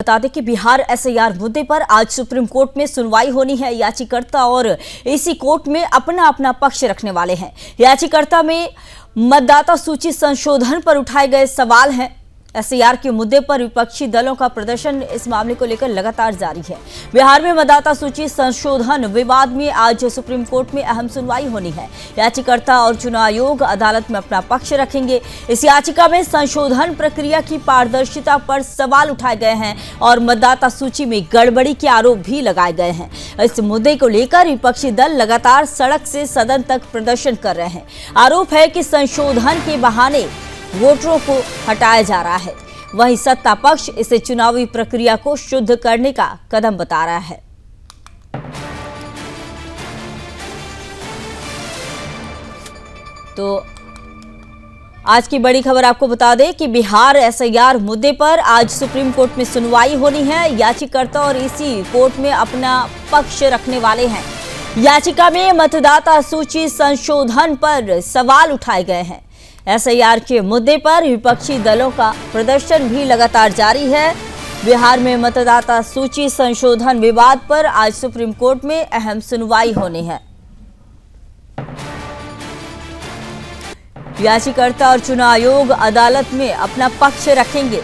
बता दें कि बिहार एसआईआर मुद्दे पर आज सुप्रीम कोर्ट में सुनवाई होनी है। याचिकाकर्ता और इसी कोर्ट में अपना अपना पक्ष रखने वाले हैं। याचिकाकर्ता में मतदाता सूची संशोधन पर उठाए गए सवाल हैं। एसआईआर के मुद्दे पर विपक्षी दलों का प्रदर्शन इस मामले को लेकर लगातार जारी है। बिहार में मतदाता सूची संशोधन विवाद में आज सुप्रीम कोर्ट में अहम सुनवाई होनी है। याचिकाकर्ता और चुनाव आयोग अदालत में अपना पक्ष रखेंगे। इस याचिका में संशोधन प्रक्रिया की पारदर्शिता पर सवाल उठाए गए हैं और मतदाता सूची में गड़बड़ी के आरोप भी लगाए गए हैं। इस मुद्दे को लेकर विपक्षी दल लगातार सड़क से सदन तक प्रदर्शन कर रहे हैं। आरोप है कि संशोधन के बहाने वोटरों को हटाया जा रहा है। वहीं सत्ता पक्ष इसे चुनावी प्रक्रिया को शुद्ध करने का कदम बता रहा है। तो आज की बड़ी खबर आपको बता दें कि बिहार एसआईआर मुद्दे पर आज सुप्रीम कोर्ट में सुनवाई होनी है। याचिकाकर्ता और इसी कोर्ट में अपना पक्ष रखने वाले हैं। याचिका में मतदाता सूची संशोधन पर सवाल उठाए गए हैं। एसआईआर के मुद्दे पर विपक्षी दलों का प्रदर्शन भी लगातार जारी है। बिहार में मतदाता सूची संशोधन विवाद पर आज सुप्रीम कोर्ट में अहम सुनवाई होनी है। याचिकाकर्ता और चुनाव आयोग अदालत में अपना पक्ष रखेंगे।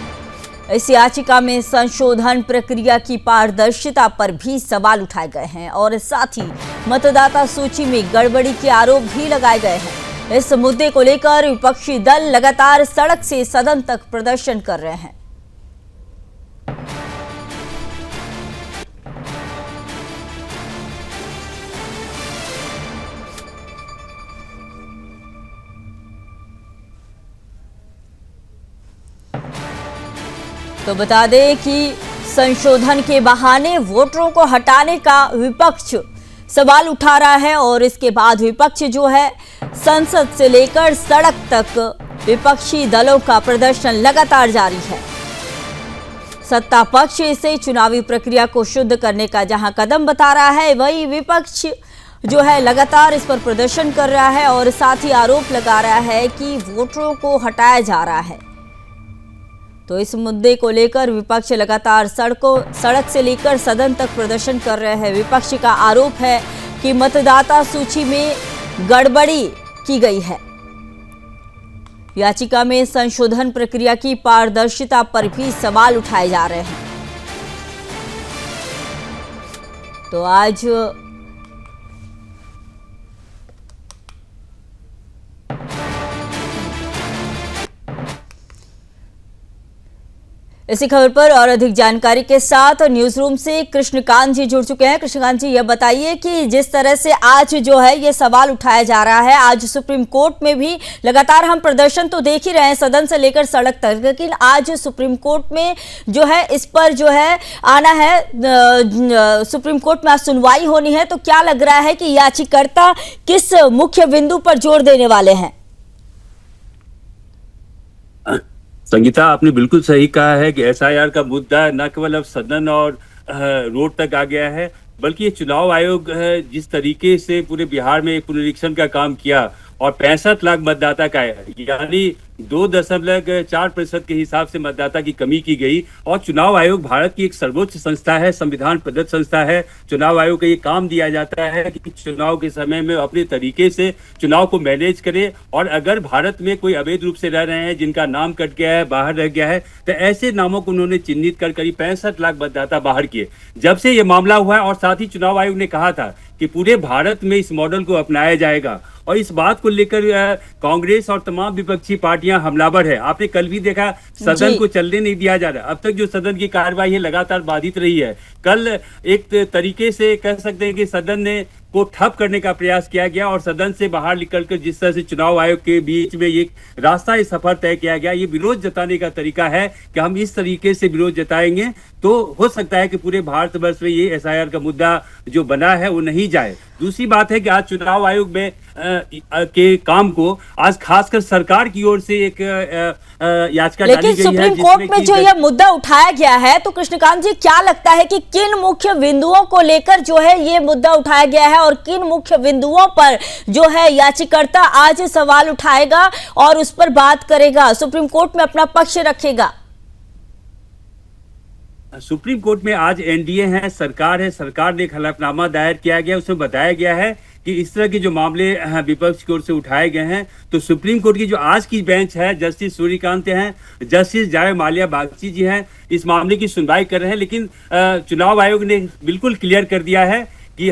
इस याचिका में संशोधन प्रक्रिया की पारदर्शिता पर भी सवाल उठाए गए हैं और साथ ही मतदाता सूची में गड़बड़ी के आरोप भी लगाए गए हैं। इस मुद्दे को लेकर विपक्षी दल लगातार सड़क से सदन तक प्रदर्शन कर रहे हैं। तो बता दें कि संशोधन के बहाने वोटरों को हटाने का विपक्ष सवाल उठा रहा है और इसके बाद विपक्ष जो है संसद से लेकर सड़क तक विपक्षी दलों का प्रदर्शन लगातार जारी है। सत्ता पक्ष इसे चुनावी प्रक्रिया को शुद्ध करने का जहां कदम बता रहा है, वहीं विपक्ष जो है लगातार इस पर प्रदर्शन कर रहा है और साथ ही आरोप लगा रहा है कि वोटरों को हटाया जा रहा है। तो इस मुद्दे को लेकर विपक्ष लगातार सड़क से लेकर सदन तक प्रदर्शन कर रहे हैं। विपक्ष का आरोप है कि मतदाता सूची में गड़बड़ी की गई है। याचिका में संशोधन प्रक्रिया की पारदर्शिता पर भी सवाल उठाए जा रहे हैं। तो आज इसी खबर पर और अधिक जानकारी के साथ न्यूज रूम से कृष्णकांत जी जुड़ चुके हैं। कृष्णकांत जी, यह बताइए कि जिस तरह से आज जो है ये सवाल उठाया जा रहा है, आज सुप्रीम कोर्ट में भी लगातार हम प्रदर्शन तो देख ही रहे हैं सदन से लेकर सड़क तक, लेकिन आज सुप्रीम कोर्ट में जो है इस पर जो है आना है। सुप्रीम कोर्ट में आज सुनवाई होनी है, तो क्या लग रहा है कि याचिकाकर्ता किस मुख्य बिंदु पर जोर देने वाले हैं? संगीता, आपने बिल्कुल सही कहा है कि एसआईआर का मुद्दा न केवल अब सदन और रोड तक आ गया है, बल्कि ये चुनाव आयोग जिस तरीके से पूरे बिहार में एक पुनरीक्षण का काम किया और 65 लाख मतदाता का यानी 2.4% के हिसाब से मतदाता की कमी की गई। और चुनाव आयोग भारत की एक सर्वोच्च संस्था है, संविधान प्रदत्त संस्था है। चुनाव आयोग का ये काम दिया जाता है कि चुनाव के समय में अपने तरीके से चुनाव को मैनेज करे, और अगर भारत में कोई अवैध रूप से रह रहे हैं, जिनका नाम कट गया है, बाहर रह गया है, तो ऐसे नामों को उन्होंने चिन्हित कर करीब 65 लाख मतदाता बाहर किए। जब से ये मामला हुआ है, और साथ ही चुनाव आयोग ने कहा था कि पूरे भारत में इस मॉडल को अपनाया जाएगा, और इस बात को लेकर कांग्रेस और तमाम विपक्षी पार्टियां हमलावर है। आपने कल भी देखा, सदन को चलने नहीं दिया जा रहा। अब तक जो सदन की कार्यवाही है लगातार बाधित रही है। कल एक तरीके से कह सकते हैं कि सदन ने को ठप करने का प्रयास किया गया और सदन से बाहर निकलकर जिस तरह से चुनाव आयोग के बीच में एक रास्ता, इस सफर तय किया गया, ये विरोध जताने का तरीका है कि हम इस तरीके से विरोध जताएंगे तो हो सकता है कि पूरे भारतवर्ष में ये एसआईआर का मुद्दा जो बना है वो नहीं जाए। दूसरी बात है कि आज चुनाव आयोग में के काम को आज खासकर सरकार की ओर से एक याचिका डाली गई है। लेकिन सुप्रीम कोर्ट में जो यह मुद्दा उठाया गया है, तो कृष्णकांत जी क्या लगता है कि किन मुख्य बिंदुओं को लेकर जो है ये मुद्दा उठाया गया है और किन मुख्य बिंदुओं पर जो है याचिकाकर्ता आज सवाल उठाएगा और उस पर बात करेगा, सुप्रीम कोर्ट में अपना पक्ष रखेगा? सुप्रीम कोर्ट में आज एनडीए है, सरकार ने एक हलफनामा दायर किया गया, उसमें बताया गया है कि इस तरह के जो मामले विपक्ष की ओर से उठाए गए हैं, तो सुप्रीम कोर्ट की जो आज की बेंच है, जस्टिस सूर्यकांत हैं, जस्टिस जय माल्या बागची जी हैं, इस मामले की सुनवाई कर रहे हैं। लेकिन चुनाव आयोग ने बिल्कुल क्लियर कर दिया है कि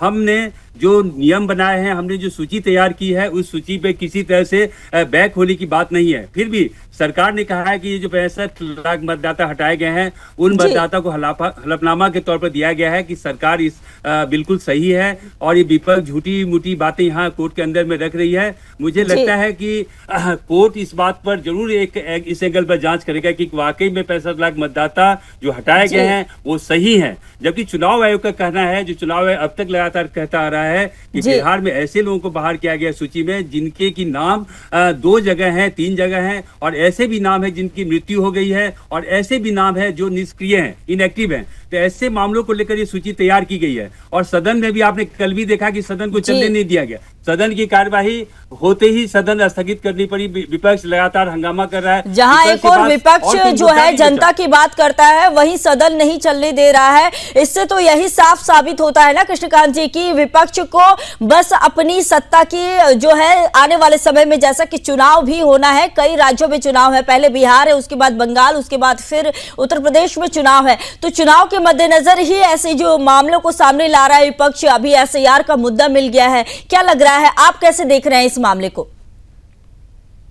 हमने जो नियम बनाए हैं, हमने जो सूची तैयार की है, उस सूची पे किसी तरह से बैक होने की बात नहीं है। फिर भी सरकार ने कहा है कि ये जो 65 लाख मतदाता हटाए गए हैं, उन मतदाता को हलफनामा के तौर पर दिया गया है कि सरकार इस बिल्कुल सही है और ये विपक्ष झूठी मूठी बातें यहाँ कोर्ट के अंदर में रख रही है। मुझे लगता है कि कोर्ट इस बात पर जरूर इस एंगल पर जांच करेगा कि वाकई में 65 लाख मतदाता जो हटाए गए हैं वो सही हैं। जबकि चुनाव आयोग का कहना है, जो चुनाव आयोग अब तक लगातार कहता आ रहा है कि बिहार में ऐसे लोगों को बाहर किया गया सूची में जिनके की नाम 2 जगह हैं, 3 जगह हैं, और ऐसे भी नाम है जिनकी मृत्यु हो गई है, और ऐसे भी नाम है जो निष्क्रिय हैं, इनएक्टिव हैं। तो ऐसे मामलों को लेकर ये सूची तैयार की गई है। और सदन में भी आपने कल भी देखा कि सदन को चलने नहीं दिया गया। सदन की कार्यवाही होते ही सदन स्थगित करनी पड़ी। विपक्ष लगातार हंगामा कर रहा है। जहां एक और विपक्ष जो है जनता की बात करता है, वहीं सदन नहीं चलने दे रहा है। इससे तो यही साफ साबित होता है ना कृष्णकांत जी की विपक्ष को बस अपनी सत्ता की जो है आने वाले समय में, जैसा कि चुनाव भी होना है, कई राज्यों में चुनाव है, पहले बिहार है, उसके बाद बंगाल, उसके बाद फिर उत्तर प्रदेश में चुनाव है। तो चुनाव के मद्देनजर ही ऐसे जो मामलों को सामने ला रहा है विपक्ष। अभी एसआईआर का मुद्दा मिल गया है, क्या लग रहा है, आप कैसे देख रहे हैं इस मामले को?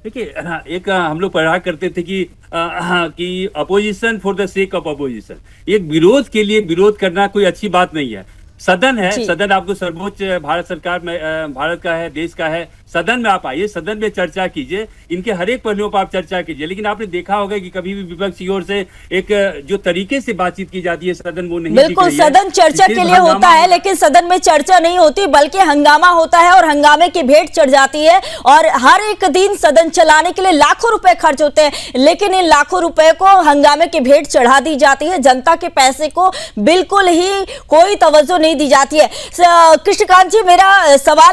देखिए, एक हम लोग पढ़ा करते थे कि opposition for the sake of opposition, एक विरोध के लिए विरोध करना कोई अच्छी बात नहीं है। सदन है, सदन आपको सर्वोच्च भारत सरकार में भारत का है, देश का है। सदन में आप आइए, सदन में चर्चा कीजिए, इनके हर एक पहलुओं पर आप चर्चा कीजिए। लेकिन आपने देखा होगा कि कभी भी विपक्ष की ओर से एक जो तरीके से बातचीत की जाती है सदन, वो नहीं। बिल्कुल, सदन चर्चा के लिए होता है, लेकिन सदन में चर्चा नहीं होती बल्कि हंगामा होता है और हंगामे की भेंट चढ़ जाती है। और हर एक दिन सदन चलाने के लिए लाखों रुपए खर्च होते हैं, लेकिन इन लाखों रुपए को हंगामे की भेंट चढ़ा दी जाती है। जनता के पैसे को बिल्कुल ही कोई तवज्जो नहीं दी जाती है। कृष्णकांत जी, मेरा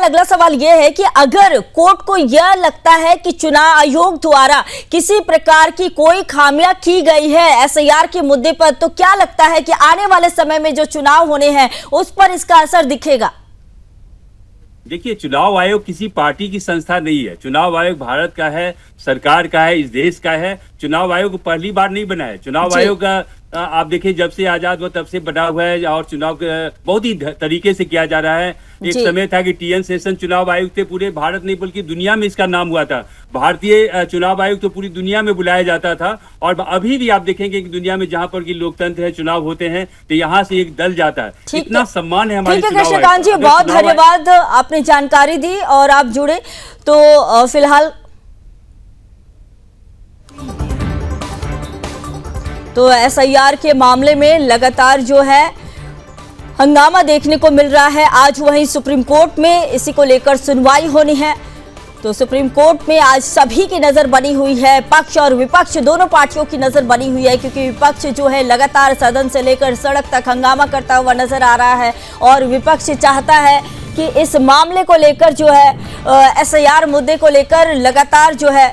अगला सवाल यह है कि अगर कोर्ट को यह लगता है कि चुनाव आयोग द्वारा किसी प्रकार की कोई खामियां की गई है एसआईआर के मुद्दे पर, तो क्या लगता है कि आने वाले समय में जो चुनाव होने हैं उस पर इसका असर दिखेगा? देखिए, चुनाव आयोग किसी पार्टी की संस्था नहीं है। चुनाव आयोग भारत का है, सरकार का है, इस देश का है। चुनाव आयोग पहली बार नहीं बना है। चुनाव आयोग आप देखिए, जब से आजाद हुआ तब से बना हुआ है और चुनाव बहुत ही तरीके से किया जा रहा है। एक समय था कि टीएन शेषन चुनाव आयुक्त थे, पूरे भारत नहीं बल्कि दुनिया में इसका नाम हुआ था। भारतीय चुनाव आयोग तो पूरी दुनिया में बुलाया जाता था। और अभी भी आप देखेंगे कि दुनिया में जहां पर की लोकतंत्र है, चुनाव होते हैं, तो यहाँ से एक दल जाता है। इतना सम्मान है हमारे चुनाव आयोग। कृष्णकांत जी, बहुत धन्यवाद, आपने जानकारी दी और आप जुड़े। तो फिलहाल तो एसआईआर के मामले में लगातार जो है हंगामा देखने को मिल रहा है। आज वहीं सुप्रीम कोर्ट में इसी को लेकर सुनवाई होनी है। तो सुप्रीम कोर्ट में आज सभी की नजर बनी हुई है, पक्ष और विपक्ष दोनों पार्टियों की नजर बनी हुई है, क्योंकि विपक्ष जो है लगातार सदन से लेकर सड़क तक हंगामा करता हुआ नजर आ रहा है और विपक्ष चाहता है कि इस मामले को लेकर जो है एसआईआर मुद्दे को लेकर लगातार जो है